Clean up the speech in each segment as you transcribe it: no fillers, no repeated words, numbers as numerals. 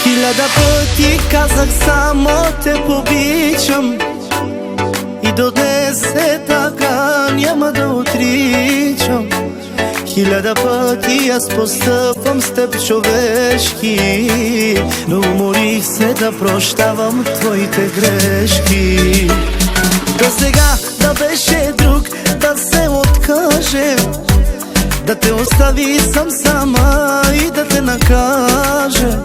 Хиляда пъти казах само те обичам и до днес е така, няма да отричам. Хиляда пъти аз постъпвам с теб човешки, но уморих се да прощавам твоите грешки. До сега да беше друг да се откаже, да те остави сам сама и да те накаже.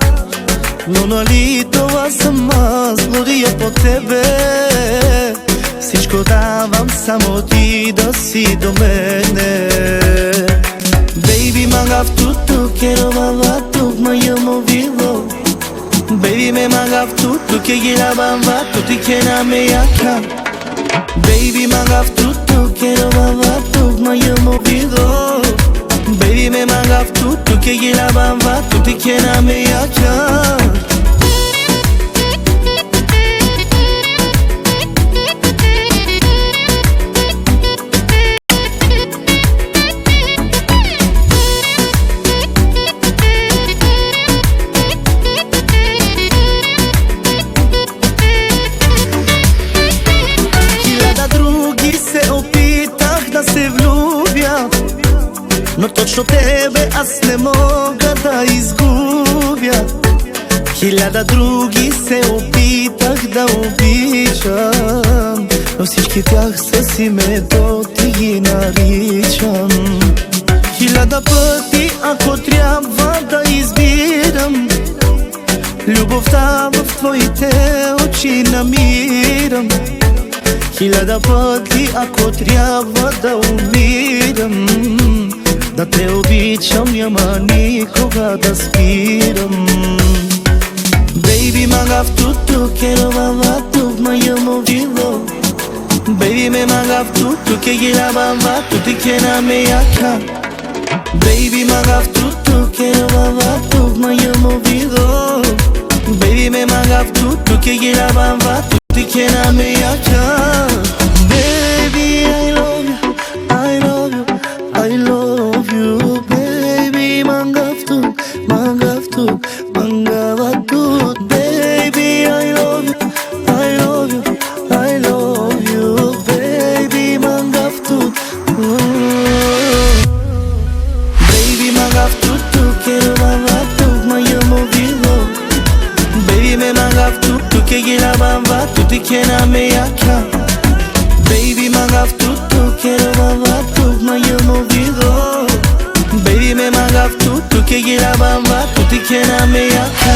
Но нали това съм аз, лудия по тебе. Всичко давам, само ти да си до мене. Baby, magaftutu, quiero babatu, mayamo vivo. Baby, me magaftutu, que gira babatu, ti quiera me acá. Baby, magaftutu, quiero babatu, mayamo vivo. Baby, me magaftutu, que gira babatu, ti quiera me acá. Се влюбя, но точно тебе аз не мога да изгубя. Хиляда други се опитах да обичам, но всички тях с името ти ги наричам. Хиляда пъти, ако трябва да избирам, любовта в твоите очи намирам. Хиляда пъти, ако трябва да умирам, да те обичам, няма никога да спирам. Baby, magaftutu, quiero babatu, mayamo vivo. Baby, me magaftutu, que gira babatu, ti quiera me acá. Baby, magaftutu, quiero babatu, mayamo vivo. Baby, me magaftutu, que gira babatu, ti quiera me acá. Baby, I love you, I love you, I love you. Baby, magaftu, magaftu, magavatu. Baby, I love you, I love you, I love you. Baby, magaftu. Baby, magaftutu, quiero babatu, mayamo vivo. Baby, me magaftutu, que gira babatu, ti quiera me acá. Baby, magaftutu, quiero babatu, mayamo vivo. Baby, me magaftutu, que gira babatu, ti quiera me acá.